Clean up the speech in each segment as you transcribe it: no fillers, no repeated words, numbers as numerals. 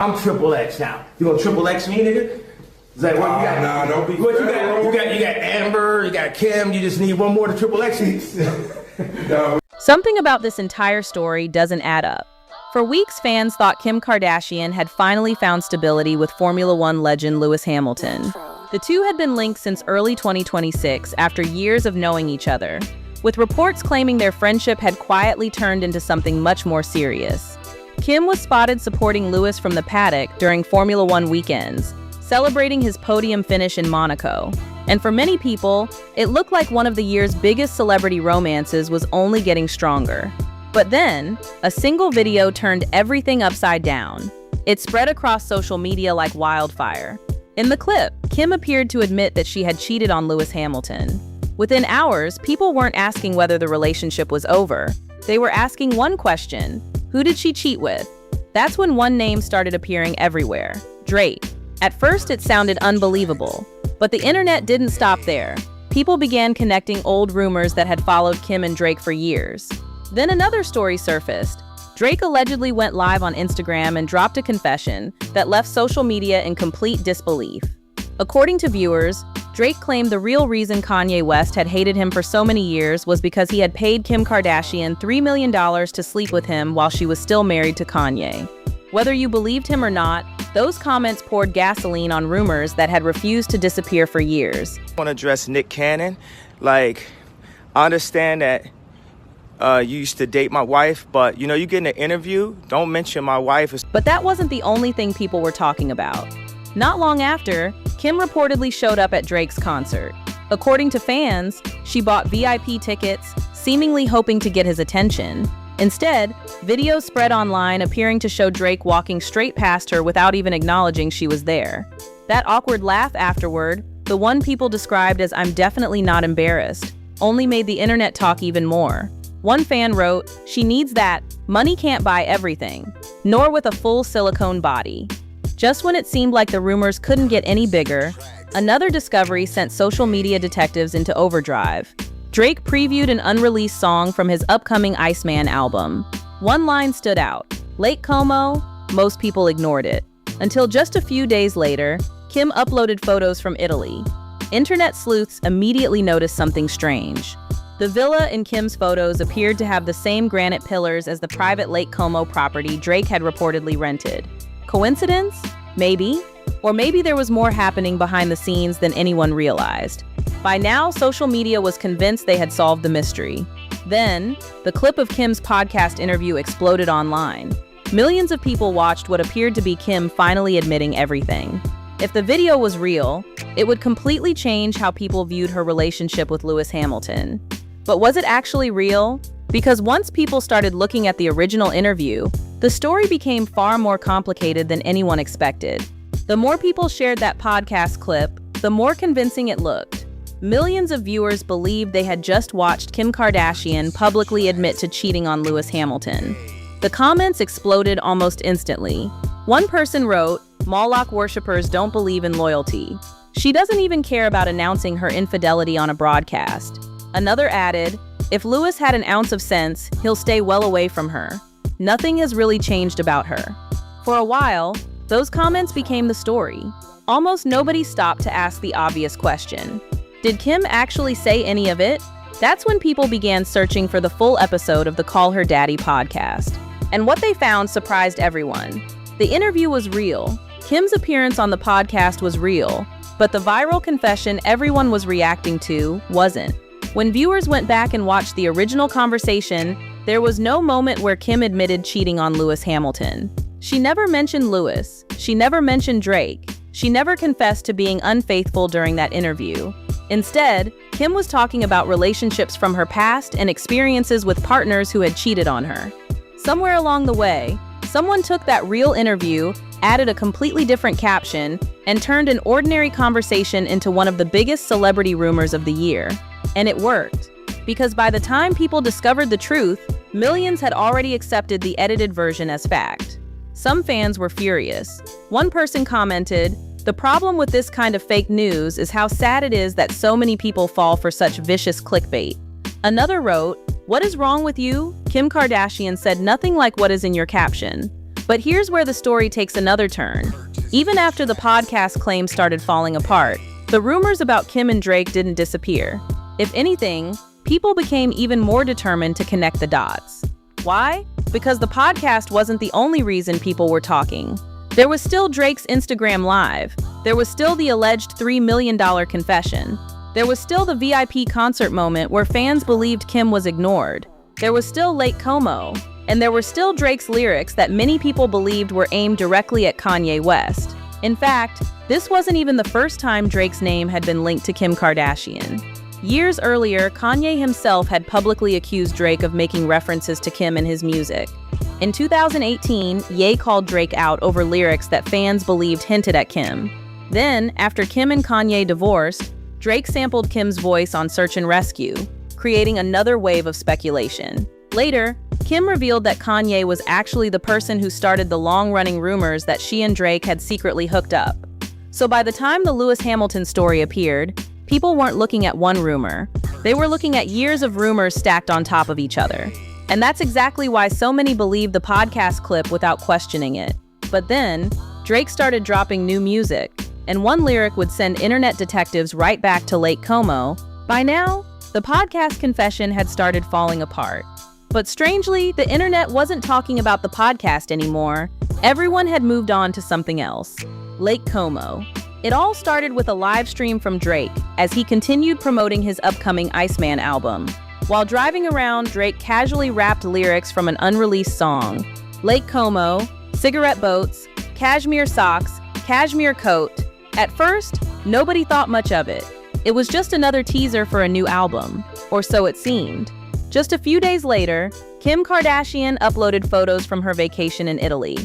I'm triple X now. You gonna triple X me, nigga? Is that what you got? Nah, don't be. What you got? You got Amber, you got Kim. You just need one more to triple X me. No. Something about this entire story doesn't add up. For weeks, fans thought Kim Kardashian had finally found stability with Formula One legend Lewis Hamilton. The two had been linked since early 2026 after years of knowing each other, with reports claiming their friendship had quietly turned into something much more serious. Kim was spotted supporting Lewis from the paddock during Formula One weekends, celebrating his podium finish in Monaco. And for many people, it looked like one of the year's biggest celebrity romances was only getting stronger. But then, a single video turned everything upside down. It spread across social media like wildfire. In the clip, Kim appeared to admit that she had cheated on Lewis Hamilton. Within hours, people weren't asking whether the relationship was over. They were asking one question: who did she cheat with? That's when one name started appearing everywhere: Drake. At first, it sounded unbelievable, but the internet didn't stop there. People began connecting old rumors that had followed Kim and Drake for years. Then another story surfaced. Drake allegedly went live on Instagram and dropped a confession that left social media in complete disbelief. According to viewers, Drake claimed the real reason Kanye West had hated him for so many years was because he had paid Kim Kardashian $3 million to sleep with him while she was still married to Kanye. Whether you believed him or not, those comments poured gasoline on rumors that had refused to disappear for years. I want to address Nick Cannon. I understand that you used to date my wife, but you get in an interview, don't mention my wife. But that wasn't the only thing people were talking about. Not long after, Kim reportedly showed up at Drake's concert. According to fans, she bought VIP tickets, seemingly hoping to get his attention. Instead, videos spread online appearing to show Drake walking straight past her without even acknowledging she was there. That awkward laugh afterward, the one people described as "I'm definitely not embarrassed," only made the internet talk even more. One fan wrote, "She needs that. Money can't buy everything, nor with a full silicone body." Just when it seemed like the rumors couldn't get any bigger, another discovery sent social media detectives into overdrive. Drake previewed an unreleased song from his upcoming Iceman album. One line stood out: Lake Como. Most people ignored it. Until just a few days later, Kim uploaded photos from Italy. Internet sleuths immediately noticed something strange. The villa in Kim's photos appeared to have the same granite pillars as the private Lake Como property Drake had reportedly rented. Coincidence? Maybe. Or maybe there was more happening behind the scenes than anyone realized. By now, social media was convinced they had solved the mystery. Then, the clip of Kim's podcast interview exploded online. Millions of people watched what appeared to be Kim finally admitting everything. If the video was real, it would completely change how people viewed her relationship with Lewis Hamilton. But was it actually real? Because once people started looking at the original interview, the story became far more complicated than anyone expected. The more people shared that podcast clip, the more convincing it looked. Millions of viewers believed they had just watched Kim Kardashian publicly admit to cheating on Lewis Hamilton. The comments exploded almost instantly. One person wrote, "Moloch worshippers don't believe in loyalty. She doesn't even care about announcing her infidelity on a broadcast." Another added, "If Lewis had an ounce of sense, he'll stay well away from her. Nothing has really changed about her." For a while, those comments became the story. Almost nobody stopped to ask the obvious question: did Kim actually say any of it? That's when people began searching for the full episode of the Call Her Daddy podcast. And what they found surprised everyone. The interview was real. Kim's appearance on the podcast was real, but the viral confession everyone was reacting to wasn't. When viewers went back and watched the original conversation, there was no moment where Kim admitted cheating on Lewis Hamilton. She never mentioned Lewis. She never mentioned Drake. She never confessed to being unfaithful during that interview. Instead, Kim was talking about relationships from her past and experiences with partners who had cheated on her. Somewhere along the way, someone took that real interview, added a completely different caption, and turned an ordinary conversation into one of the biggest celebrity rumors of the year. And it worked. Because by the time people discovered the truth, millions had already accepted the edited version as fact. Some fans were furious. One person commented, "The problem with this kind of fake news is how sad it is that so many people fall for such vicious clickbait." Another wrote, "What is wrong with you? Kim Kardashian said nothing like what is in your caption." But here's where the story takes another turn. Even after the podcast claims started falling apart, the rumors about Kim and Drake didn't disappear. If anything, people became even more determined to connect the dots. Why? Because the podcast wasn't the only reason people were talking. There was still Drake's Instagram Live. There was still the alleged $3 million confession. There was still the VIP concert moment where fans believed Kim was ignored. There was still Lake Como. And there were still Drake's lyrics that many people believed were aimed directly at Kanye West. In fact, this wasn't even the first time Drake's name had been linked to Kim Kardashian. Years earlier, Kanye himself had publicly accused Drake of making references to Kim in his music. In 2018, Ye called Drake out over lyrics that fans believed hinted at Kim. Then, after Kim and Kanye divorced, Drake sampled Kim's voice on Search and Rescue, creating another wave of speculation. Later, Kim revealed that Kanye was actually the person who started the long-running rumors that she and Drake had secretly hooked up. So by the time the Lewis Hamilton story appeared, people weren't looking at one rumor. They were looking at years of rumors stacked on top of each other. And that's exactly why so many believed the podcast clip without questioning it. But then, Drake started dropping new music, and one lyric would send internet detectives right back to Lake Como. By now, the podcast confession had started falling apart. But strangely, the internet wasn't talking about the podcast anymore. Everyone had moved on to something else. Lake Como. It all started with a live stream from Drake as he continued promoting his upcoming Iceman album. While driving around, Drake casually rapped lyrics from an unreleased song. Lake Como, cigarette boats, cashmere socks, cashmere coat. At first, nobody thought much of it. It was just another teaser for a new album, or so it seemed. Just a few days later, Kim Kardashian uploaded photos from her vacation in Italy.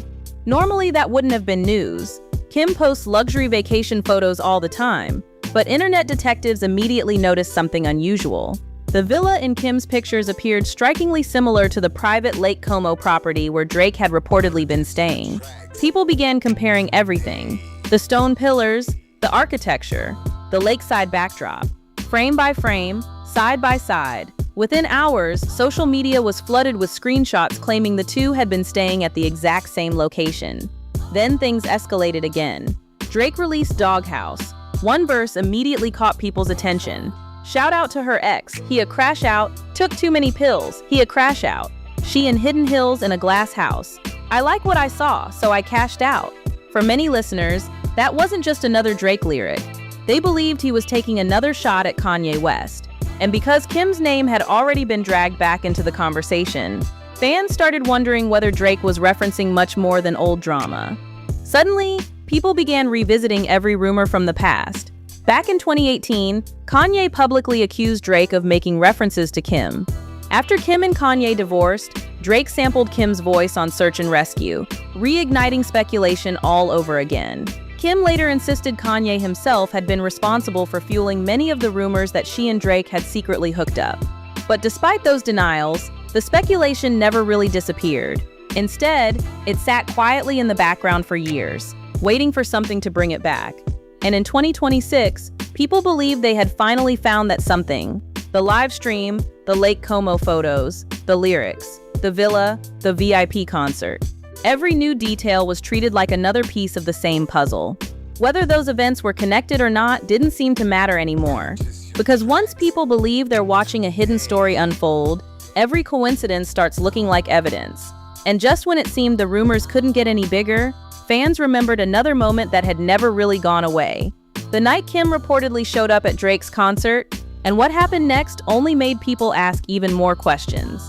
Normally, that wouldn't have been news. Kim posts luxury vacation photos all the time, but internet detectives immediately noticed something unusual. The villa in Kim's pictures appeared strikingly similar to the private Lake Como property where Drake had reportedly been staying. People began comparing everything: the stone pillars, the architecture, the lakeside backdrop, frame by frame, side by side. Within hours, social media was flooded with screenshots claiming the two had been staying at the exact same location. Then things escalated again. Drake released Doghouse. One verse immediately caught people's attention. Shout out to her ex, he a crash out, took too many pills, he a crash out. She in Hidden Hills in a glass house. I like what I saw, so I cashed out. For many listeners, that wasn't just another Drake lyric. They believed he was taking another shot at Kanye West. And because Kim's name had already been dragged back into the conversation, fans started wondering whether Drake was referencing much more than old drama. Suddenly, people began revisiting every rumor from the past. Back in 2018, Kanye publicly accused Drake of making references to Kim. After Kim and Kanye divorced, Drake sampled Kim's voice on Search and Rescue, reigniting speculation all over again. Kim later insisted Kanye himself had been responsible for fueling many of the rumors that she and Drake had secretly hooked up. But despite those denials, the speculation never really disappeared. Instead, it sat quietly in the background for years, waiting for something to bring it back. And in 2026, people believed they had finally found that something: the live stream, the Lake Como photos, the lyrics, the villa, the VIP concert. Every new detail was treated like another piece of the same puzzle. Whether those events were connected or not didn't seem to matter anymore. Because once people believe they're watching a hidden story unfold, every coincidence starts looking like evidence. And just when it seemed the rumors couldn't get any bigger, fans remembered another moment that had never really gone away. The night Kim reportedly showed up at Drake's concert, and what happened next only made people ask even more questions.